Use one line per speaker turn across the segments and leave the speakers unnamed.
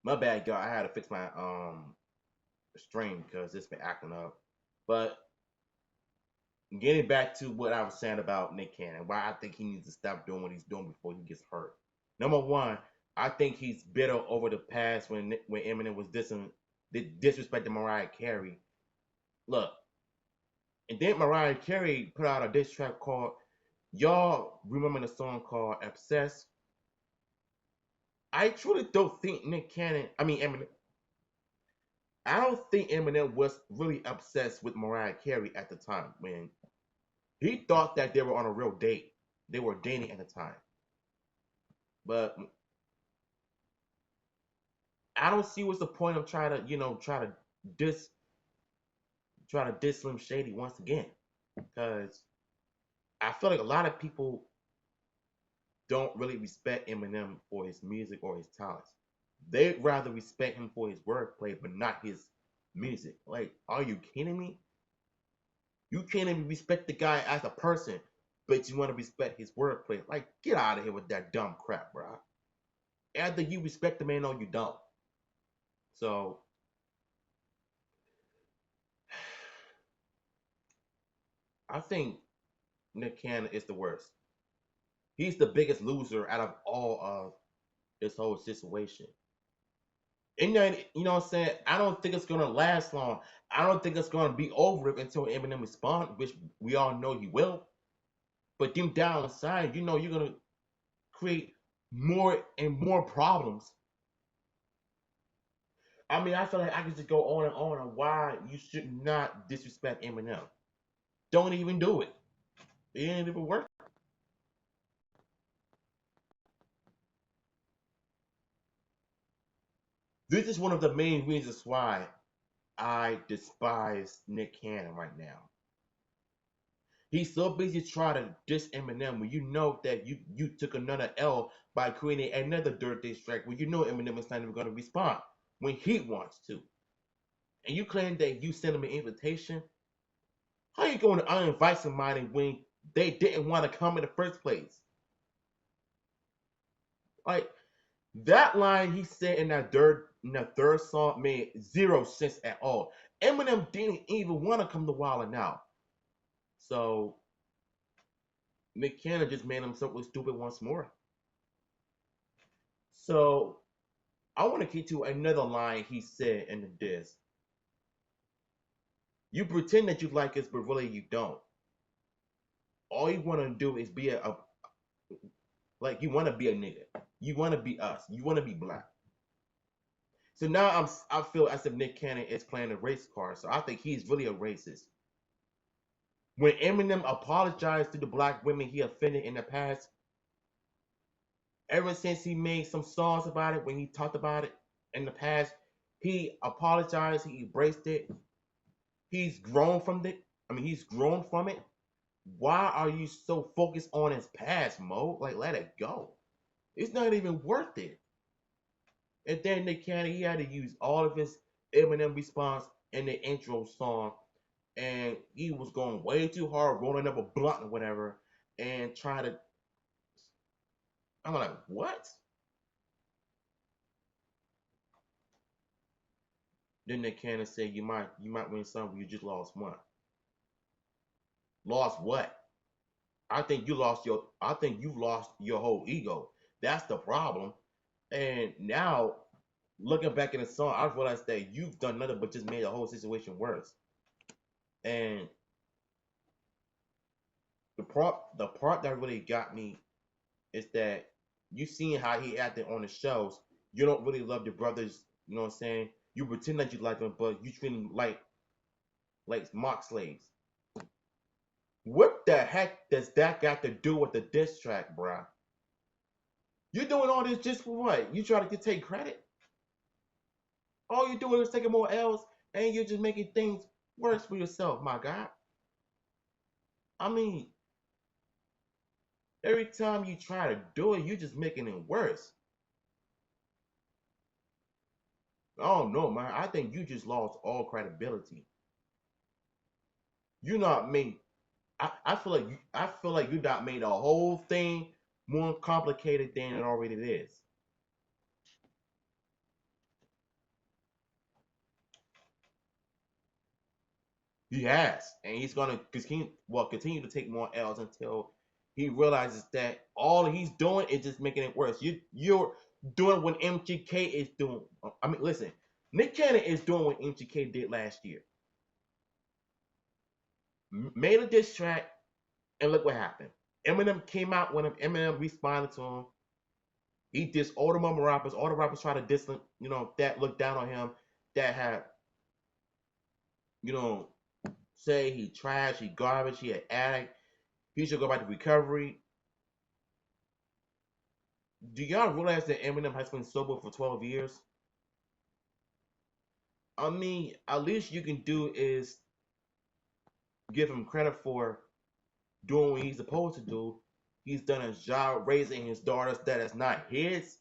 My bad, y'all. I had to fix my stream because it's been acting up. But getting back to what I was saying about Nick Cannon, why I think he needs to stop doing what he's doing before he gets hurt. Number one, I think he's bitter over the past when Eminem was disrespecting Mariah Carey. Look, and then Mariah Carey put out a diss track called y'all remember the song called Obsessed. I truly don't think Eminem. I don't think Eminem was really obsessed with Mariah Carey at the time when he thought that they were on a real date. They were dating at the time. But I don't see what's the point of diss try to diss Slim Shady once again. Because I feel like a lot of people don't really respect Eminem for his music or his talents. They'd rather respect him for his wordplay, but not his music. Like, are you kidding me? You can't even respect the guy as a person, but you want to respect his wordplay. Like, get out of here with that dumb crap, bro. Either you respect the man or you don't. So, I think Nick Cannon is the worst. He's the biggest loser out of all of this whole situation. And then, you know what I'm saying? I don't think it's going to last long. I don't think it's going to be over until Eminem responds, which we all know he will. But deep down inside, you know you're going to create more and more problems. I mean, I feel like I could just go on and why you should not disrespect Eminem. Don't even do it. It ain't even worth it. This is one of the main reasons why I despise Nick Cannon right now. He's so busy trying to diss Eminem when you know that you took another L by creating another dirt diss track when you know Eminem is not even going to respond when he wants to. And you claim that you sent him an invitation. How you going to uninvite somebody when they didn't want to come in the first place? Like that line he said in that third song made zero sense at all. Eminem didn't even want to come to Wild 'N Out. So McKenna just made himself look stupid once more. So I want to get to another line he said in the diss. You pretend that you like us, but really you don't. All you want to do is be like you want to be a nigga. You want to be us. You want to be black. So now I feel as if Nick Cannon is playing a race card. So I think he's really a racist. When Eminem apologized to the black women he offended in the past, ever since he made some songs about it, when he talked about it in the past, he apologized, he embraced it, he's grown from it. He's grown from it. Why are you so focused on his past, Mo? Like, let it go. It's not even worth it. And then Nick Cannon, he had to use all of his Eminem response in the intro song, and he was going way too hard, rolling up a blunt or whatever, and trying to. I'm like, what? Then Nick Cannon said, you might win some, but you just lost one. Lost what? I think you lost your whole ego. That's the problem. And now, looking back in the song, I realized that you've done nothing but just made the whole situation worse. And the part that really got me is that you seen how he acted on the shows. You don't really love your brothers, you know what I'm saying? You pretend that you like them, but you treat them like mock slaves. What the heck does that got to do with the diss track, bruh? You're doing all this just for what? You try to take credit? All you're doing is taking more L's and you're just making things worse for yourself, my God. I mean, every time you try to do it, you're just making it worse. Oh no, man. I think you just lost all credibility. You not made. I feel like you not made the whole thing more complicated than it already is. He has, and he's gonna continue to take more L's until he realizes that all he's doing is just making it worse. You're doing what MGK is doing. I mean, listen, Nick Cannon is doing what MGK did last year. Made a diss track, and look what happened. Eminem came out when Eminem responded to him. He dissed all the mama rappers. All the rappers try to diss him, that look down on him, that had, you know, say he trash, he garbage, he an addict, he should go back to recovery. Do y'all realize that Eminem has been sober for 12 years? I mean, at least you can do is give him credit for doing what he's supposed to do. He's done his job raising his daughters that is not his.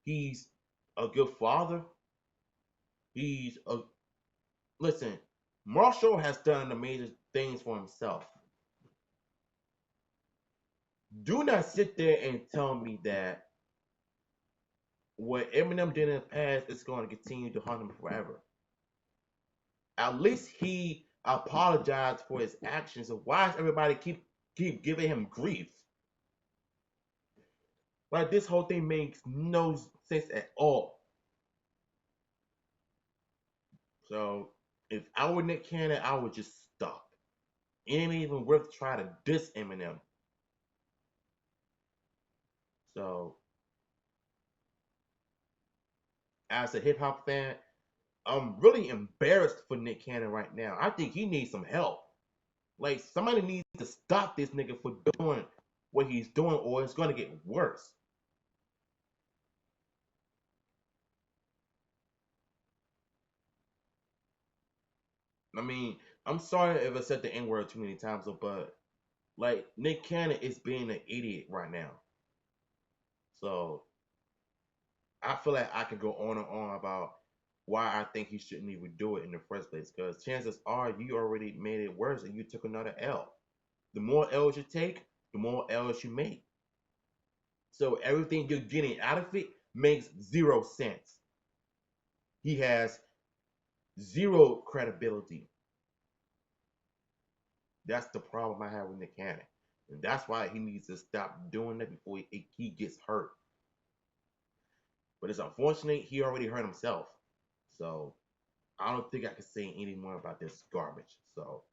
He's a good father. He's a listen. Marshall has done amazing things for himself. Do not sit there and tell me that what Eminem did in the past is going to continue to haunt him forever. At least he apologized for his actions. So why does everybody keep giving him grief? Like this whole thing makes no sense at all. So if I were Nick Cannon, I would just stop. It ain't even worth trying to diss Eminem. So as a hip hop fan, I'm really embarrassed for Nick Cannon right now. I think he needs some help. Like somebody needs to stop this nigga for doing what he's doing, or it's gonna get worse. I mean, I'm sorry if I said the N word too many times, but like Nick Cannon is being an idiot right now. So I feel like I could go on and on about why I think he shouldn't even do it in the first place. Because chances are you already made it worse and you took another L. The more L's you take, the more L's you make. So everything you're getting out of it makes zero sense. He has zero credibility. That's the problem I have with Nick Cannon. And that's why he needs to stop doing that before he gets hurt. But it's unfortunate he already hurt himself. So I don't think I can say any more about this garbage. So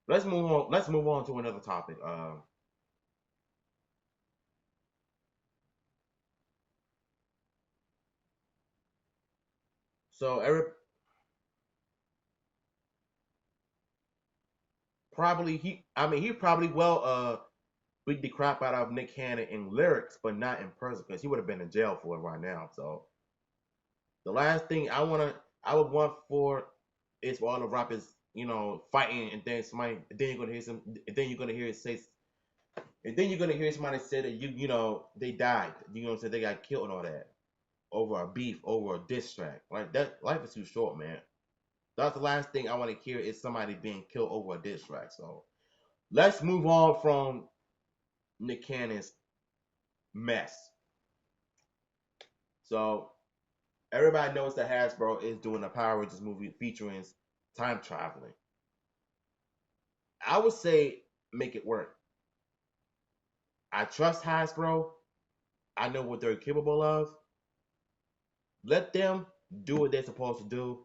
let's move on. Let's move on to another topic. So Eric probably he probably beat the crap out of Nick Cannon in lyrics, but not in person because he would have been in jail for it right now. So the last thing I would want for is for all the rappers, fighting, and then then you're gonna hear somebody say that they died. Say they got killed and all that over a beef, over a diss track. Like that, life is too short, man. That's the last thing I want to hear is somebody being killed over a diss track. So let's move on from Nick Cannon's mess. So everybody knows that Hasbro is doing a Power Rangers movie featuring time traveling. I would say make it work. I trust Hasbro. I know what they're capable of. Let them do what they're supposed to do,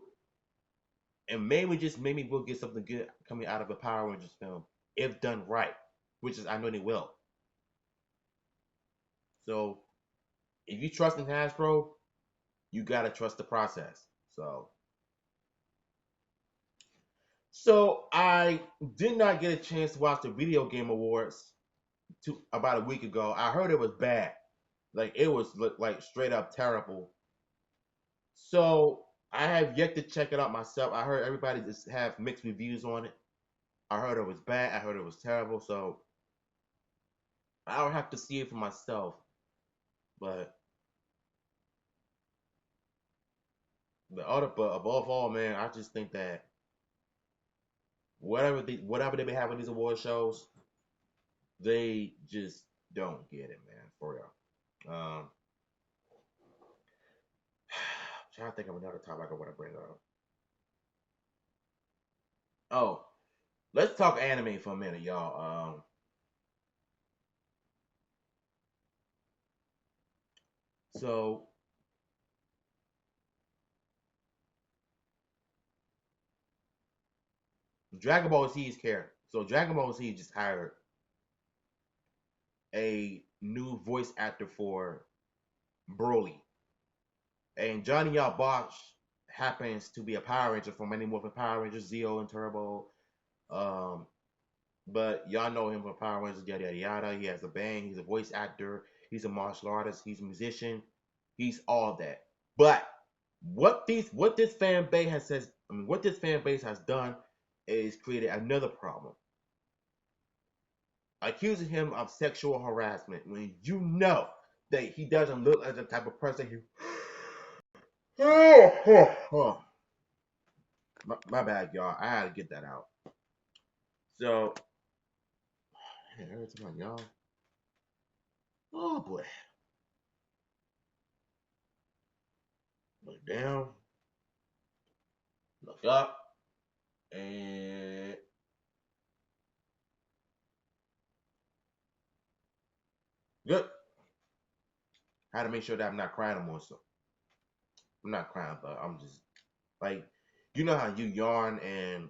and maybe we'll get something good coming out of a Power Rangers film if done right, which is I know they will. So if you trust in Hasbro, you gotta trust the process. So I did not get a chance to watch the video game awards about a week ago. I heard it was bad, like it was like straight up terrible. So I have yet to check it out myself. I heard everybody just have mixed reviews on it. I heard it was bad. I heard it was terrible. So I would have to see it for myself. But but above all, man, I just think that whatever they be having these award shows, they just don't get it, man, for real. I'm trying to think of another topic I want to bring up. Oh, let's talk anime for a minute, y'all. So Dragon Ball Z's character. So Dragon Ball Z just hired a new voice actor for Broly, and Johnny Yao Bosch happens to be a Power Ranger from Mighty Morphin Power Rangers, Zeo and Turbo. Um, but y'all know him from Power Rangers, yada yada yada. He has a band. He's a voice actor. He's a martial artist. He's a musician. He's all that. But what this fan base has says, I mean, what this fan base has done is created another problem, accusing him of sexual harassment when you know that he doesn't look like the type of person who. My bad, y'all. I had to get that out. So, every time y'all. Oh boy. Look down, look up, and good. I had to make sure that I'm not crying no more. So I'm not crying, but I'm just like, you know how you yawn and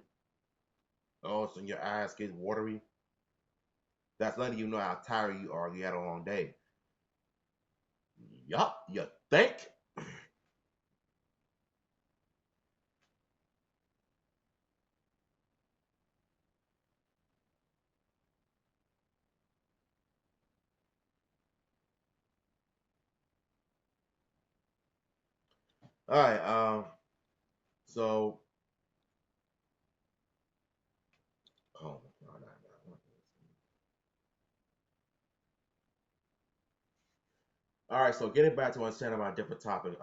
all of a sudden your eyes get watery. That's letting you know how tired you are. You had a long day. Yup, you think? All right. So, oh my God, all right. So, getting back to understanding about a different topic.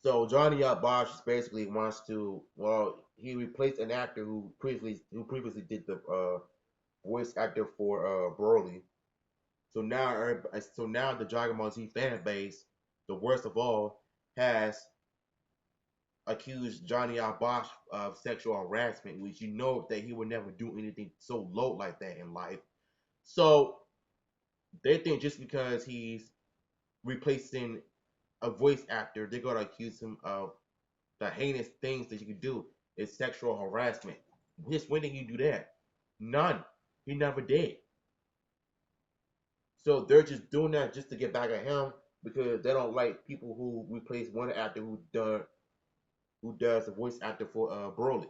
So Johnny Bosch basically wants to. Well, he replaced an actor who previously did the voice actor for Broly. So now the Dragon Ball Z fan base, the worst of all, has accused Johnny Bosch of sexual harassment, which you know that he would never do anything so low like that in life. So they think just because he's replacing a voice actor, they're gonna accuse him of the heinous things that you could do is sexual harassment. Just when did he do that? None. He never did. So they're just doing that just to get back at him because they don't like people who replace one actor who does the voice actor for Broly.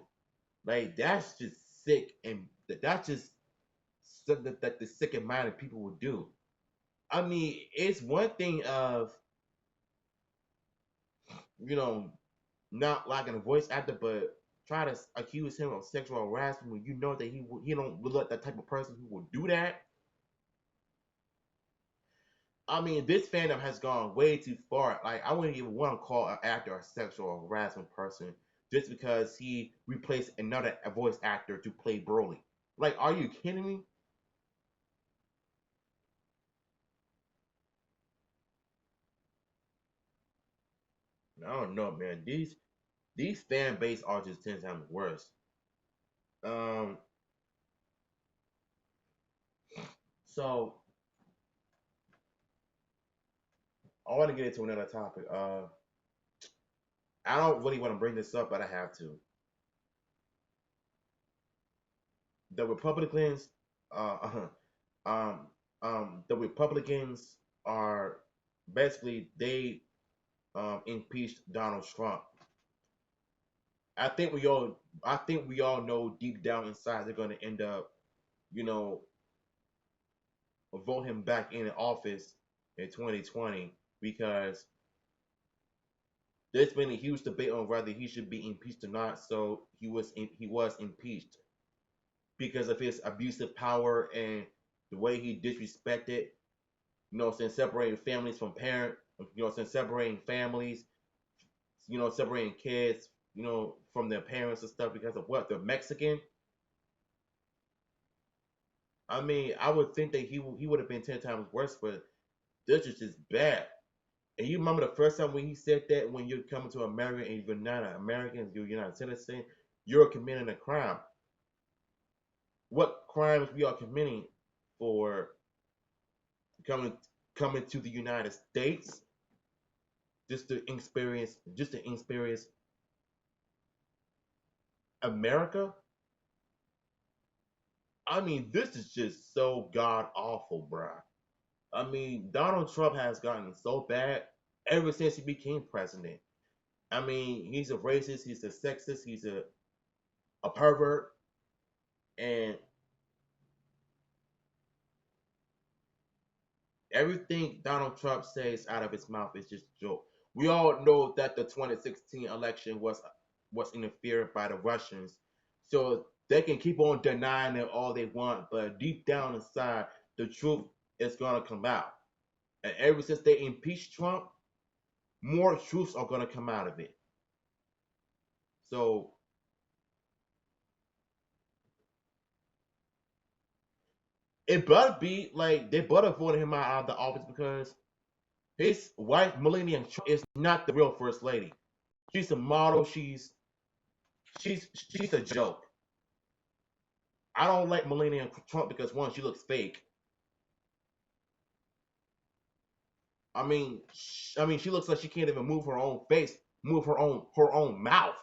Like that's just sick, and that's just something that the sick and minded people would do. I mean, it's one thing of you know not liking a voice actor, but try to accuse him of sexual harassment when you know that he don't look like the type of person who will do that. I mean, this fandom has gone way too far. Like, I wouldn't even want to call an actor a sexual harassment person just because he replaced another voice actor to play Broly. Like, are you kidding me? I don't know, man. These fan base are just 10 times worse. Um, so I want to get into another topic. I don't really want to bring this up, but I have to. The Republicans, uh, um, the Republicans are basically impeached Donald Trump. I think we all know deep down inside they're going to end up, you know, vote him back in office in 2020 because there's been a huge debate on whether he should be impeached or not. So he was impeached because of his abusive power and the way he disrespected, since separating families from parent, since separating families, separating kids, from their parents and stuff because of what they're Mexican. I mean, I would think that he would have been 10 times worse, but this is just bad. And you remember the first time when he said that when you're coming to America and you're not an American, you're not a citizen, you're committing a crime. What crimes we are committing for coming coming to the United States just to experience America? I mean, this is just so god awful, bruh. I mean, Donald Trump has gotten so bad ever since he became president. I mean, he's a racist, he's a sexist, he's a pervert, and everything Donald Trump says out of his mouth is just a joke. We all know that the 2016 election was interfered by the Russians, so they can keep on denying it all they want, but deep down inside, the truth is gonna come out. And ever since they impeached Trump, more truths are gonna come out of it. So it better be like they better vote him out of the office because his wife Melania Trump is not the real first lady. She's a model. She's a joke. I don't like Melania Trump because one, she looks fake. I mean, she looks like she can't even move her own face, move her own mouth.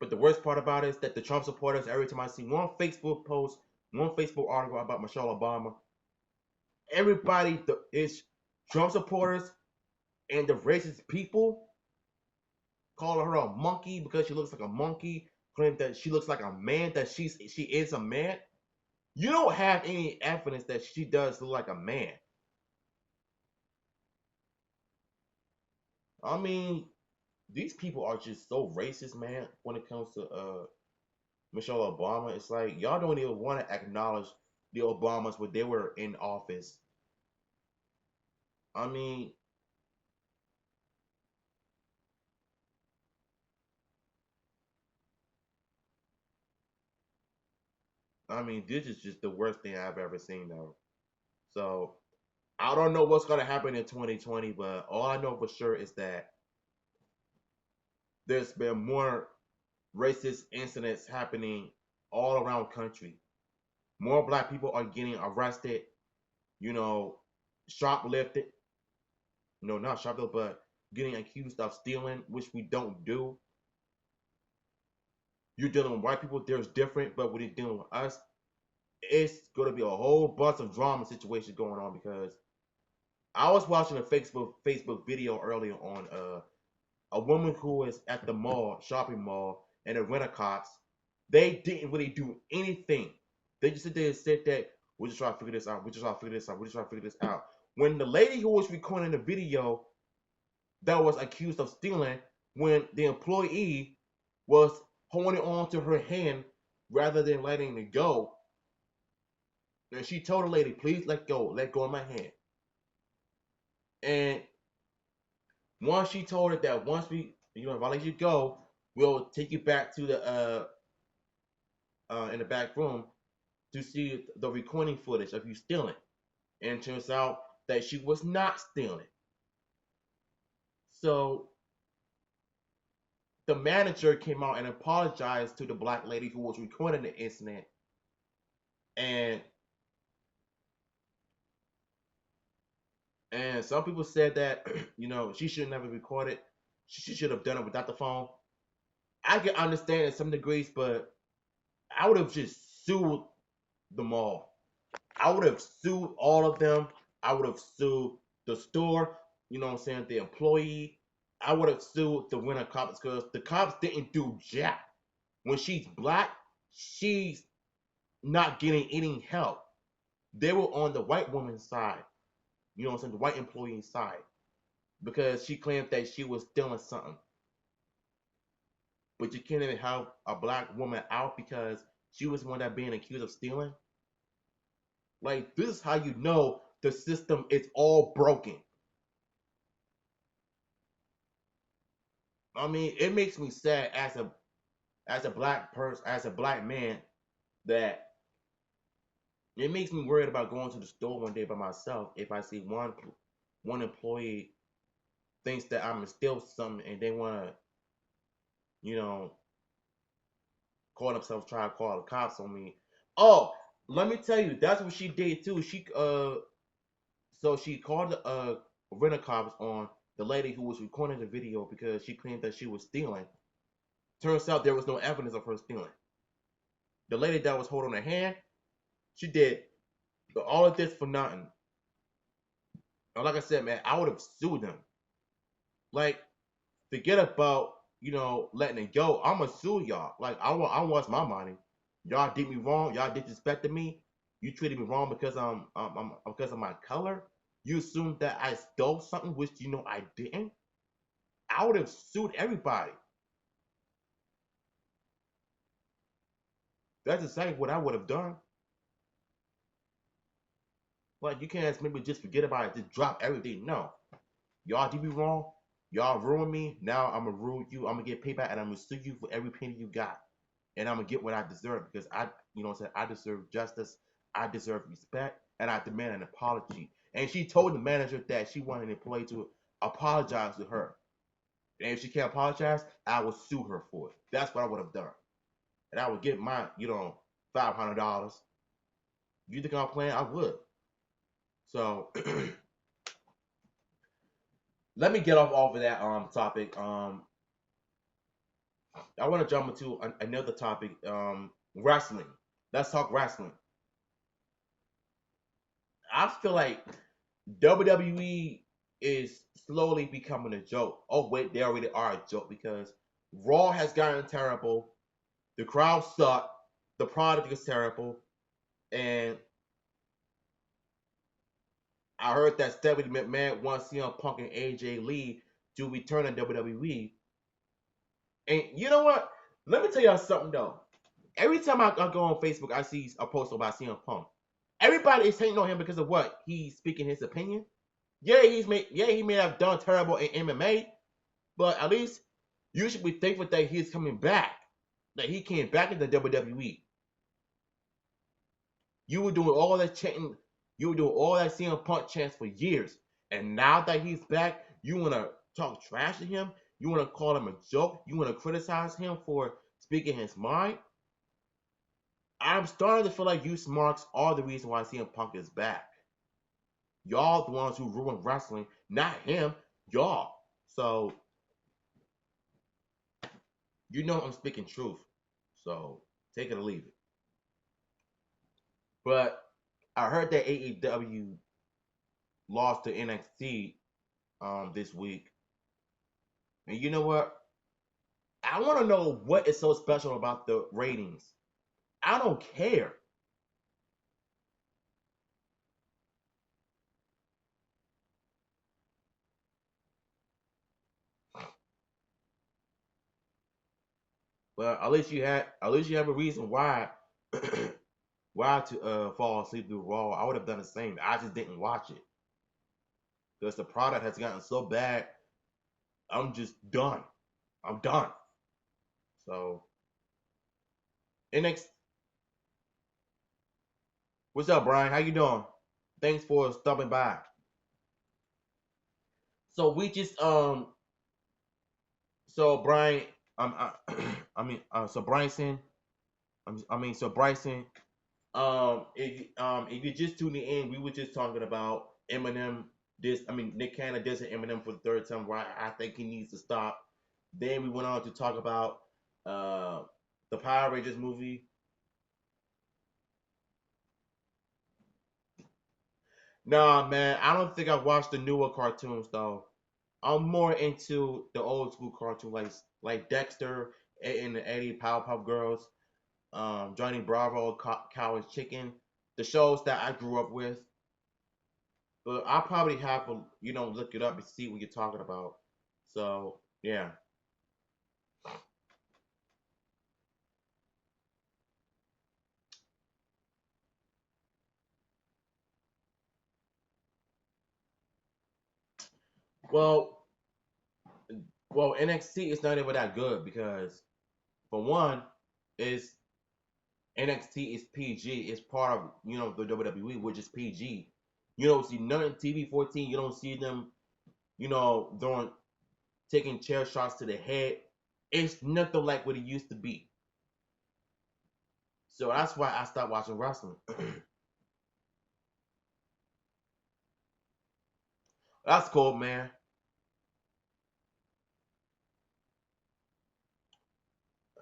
But the worst part about it is that the Trump supporters, every time I see one Facebook post, one Facebook article about Michelle Obama, everybody is Trump supporters and the racist people calling her a monkey because she looks like a monkey, claim that she looks like a man, that she is a man. You don't have any evidence that she does look like a man. I mean, these people are just so racist, man. When it comes to Michelle Obama, it's like y'all don't even want to acknowledge the Obamas when they were in office. I mean, this is just the worst thing I've ever seen, though. So I don't know what's gonna happen in 2020, but all I know for sure is that there's been more racist incidents happening all around country. More black people are getting arrested, you know, shoplifted, no, not shoplifted, but getting accused of stealing, which we don't do. You're dealing with white people, there's different, but when you're dealing with us, it's gonna be a whole bunch of drama situation going on because I was watching a Facebook video earlier on a woman who was at the mall, shopping mall, and the rent a cops. They didn't really do anything. They just sit there and said that we're just trying to figure this out. We're just trying to figure this out. We're just trying to figure this out. When the lady who was recording the video that was accused of stealing, when the employee was holding on to her hand rather than letting it go, and she told the lady, "Please let go of my hand." And once she told her that once if I let you go, we'll take you back to the in the back room to see the recording footage of you stealing. And it turns out that she was not stealing. So the manager came out and apologized to the black lady who was recording the incident. And some people said that she should never record it. She should have done it without the phone. I can understand in some degrees, but I would have just sued them all. I would have sued all of them. I would have sued the store, what I'm saying, the employee. I would have sued the winter cops because the cops didn't do jack. When she's black, she's not getting any help. They were on the white woman's side, what I'm saying, the white employee's side, because she claimed that she was stealing something. But you can't even help a black woman out because she was the one that being accused of stealing. Like, this is how you know the system is all broken. It makes me sad as a black person, as a black man, that it makes me worried about going to the store one day by myself if I see one employee thinks that I'm still something, and they want to, you know, call themselves try to call the cops on me. Oh, let me tell you, that's what she did too. So she called the rent a cops on the lady who was recording the video because she claimed that she was stealing. Turns out there was no evidence of her stealing. The lady that was holding her hand, she did all of this for nothing. And like I said, man, I would have sued them. Like, forget about letting it go. I'ma sue y'all. Like I want my money. Y'all did me wrong. Y'all disrespected me. You treated me wrong because I'm because of my color. You assumed that I stole something, which I didn't. I would have sued everybody. That's exactly what I would have done. Like you can't maybe just forget about it, just drop everything. No, y'all did me wrong. Y'all ruined me. Now I'm gonna ruin you. I'm gonna get payback, and I'm gonna sue you for every penny you got. And I'm gonna get what I deserve because I deserve justice, I deserve respect, and I demand an apology. And she told the manager that she wanted an employee to apologize to her. And if she can't apologize, I would sue her for it. That's what I would have done. And I would get my, $500. You think I'm playing? I would. So let me get off of that topic. I want to jump into another topic. Wrestling. Let's talk wrestling. I feel like WWE is slowly becoming a joke. Oh wait, they already are a joke because Raw has gotten terrible. The crowd suck. The product is terrible, and I heard that Stephanie McMahon wants CM Punk and AJ Lee to return to WWE. And you know what? Let me tell y'all something though. Every time I go on Facebook, I see a post about CM Punk. Everybody is hating on him because of what? He's speaking his opinion. He may have done terrible in MMA, but at least you should be thankful that he's coming back. That he came back into WWE. You were doing all that chanting, you were doing all that CM Punk chants for years. And now that he's back, you wanna talk trash to him, you wanna call him a joke, you wanna criticize him for speaking his mind. I'm starting to feel like you smarks are the reason why CM Punk is back. Y'all the ones who ruined wrestling, not him, y'all. So I'm speaking truth. So take it or leave it. But I heard that AEW lost to NXT this week. And you know what? I want to know what is so special about the ratings. I don't care. But at least you have a reason why why to fall asleep through Raw. I would have done the same. I just didn't watch it because the product has gotten so bad. I'm just done. I'm done. So NXT. What's up, Brian? How you doing? Thanks for stopping by. So we just so Brian so Bryson so Bryson if you just tuning in, we were just talking about Eminem. Nick Cannon dissing Eminem for the third time. Why I think he needs to stop. Then we went on to talk about uh the Power Rangers movie. Nah, man, I don't think I've watched the newer cartoons though. I'm more into the old school cartoon, like Dexter and the Eddie Powerpuff Girls, Johnny Bravo, Coward's Chicken, the shows that I grew up with. But I probably have to, look it up and see what you're talking about. So yeah. Well, NXT is not even that good because for one, is NXT is PG. It's part of the WWE, which is PG. You don't see none TV 14. You don't see them. doing taking chair shots to the head. It's nothing like what it used to be. So that's why I stopped watching wrestling. That's cool, man.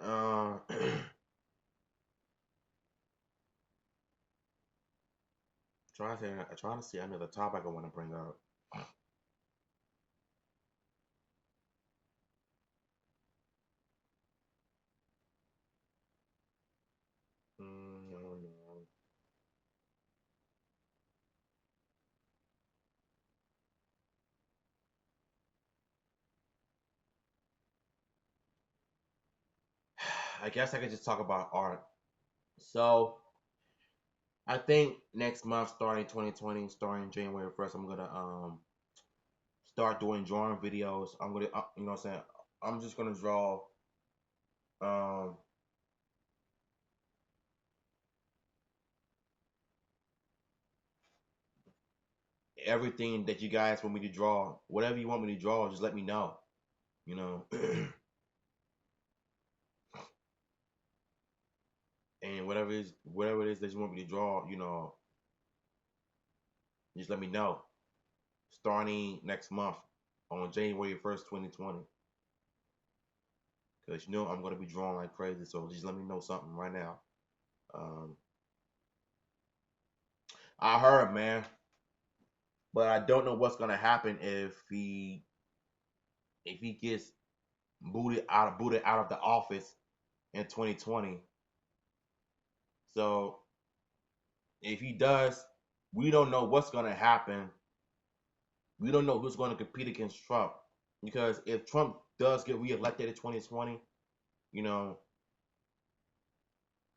Uh, trying to see another topic I want to bring up. I don't know. I guess I could just talk about art. So I think next month, starting 2020, starting January 1st, I'm gonna start doing drawing videos. I'm gonna what I'm saying. I'm just gonna draw um everything that you guys want me to draw. Whatever you want me to draw, just let me know. You know, and whatever it is that you want me to draw, just let me know. Starting next month on January 1st, 2020. Because I'm gonna be drawing like crazy. So just let me know something right now. Um, I heard, man, but I don't know what's gonna happen if he gets booted out of the office in 2020. So if he does, we don't know what's gonna happen. We don't know who's going to compete against Trump, because if Trump does get reelected in 2020, you know,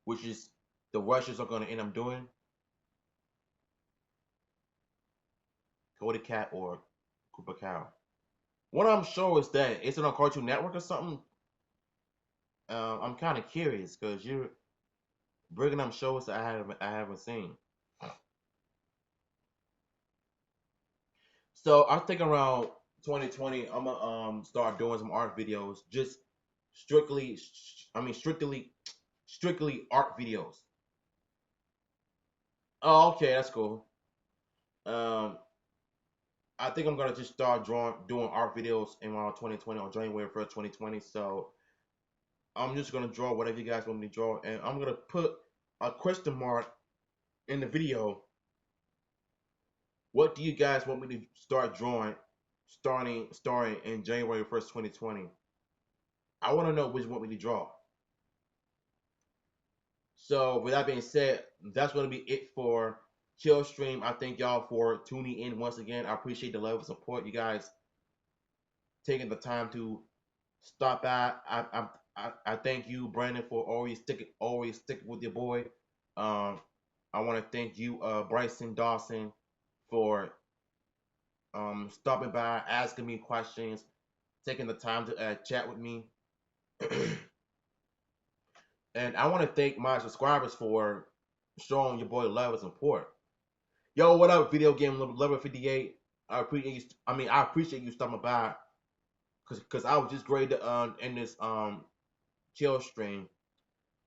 which is the Russians are going to end up doing, Cody Cat or Cooper Cow. What I'm sure is that it's on Cartoon Network or something. I'm kind of curious because you're bringing up shows that I haven't seen. So I think around 2020, I'm gonna start doing some art videos, just strictly, I mean strictly art videos. Oh, okay, that's cool. Um, I think I'm gonna just start doing art videos in around 2020 on January 1st, 2020. So I'm just gonna draw whatever you guys want me to draw, and I'm gonna put a question mark in the video. What do you guys want me to start drawing, starting in January 1st, 2020? I want to know which you want me to draw. So with that being said, that's gonna be it for Chill Stream. I thank y'all for tuning in once again. I appreciate the love and support. You guys taking the time to stop by. I thank you, Brandon, for always sticking with your boy. Um, I want to thank you, Bryson Dawson, for stopping by, asking me questions, taking the time to chat with me. And I want to thank my subscribers for showing your boy love and support. Yo, what up, video game lover 58? I appreciate you stopping by, cause I was just great to in this chill stream.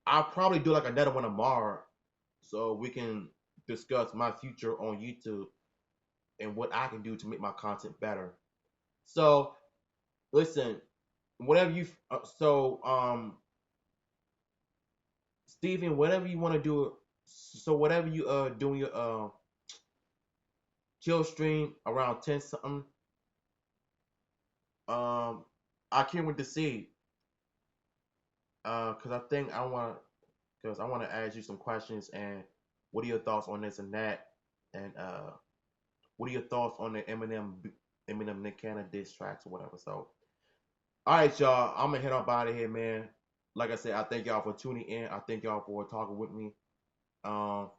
I'll probably do like another one tomorrow, so we can discuss my future on YouTube and what I can do to make my content better. So listen, whatever you Steven, whatever you want to do. So whatever you doing your chill stream around 10 something, um I can't wait to see, because I want to ask you some questions, and what are your thoughts on this and that, and what are your thoughts on the Eminem Nick Cannon diss tracks or whatever. So all right, y'all, I'm gonna head up out of here, man. Like I said, I thank y'all for tuning in. I thank y'all for talking with me. Um,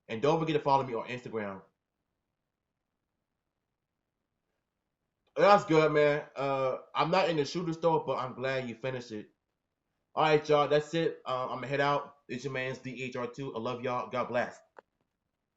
and don't forget to follow me on Instagram. That's good, man. I'm not in the shooter store, but I'm glad you finished it. All right, y'all. That's it. I'm gonna head out. It's your man's DHR2. I love y'all. God bless.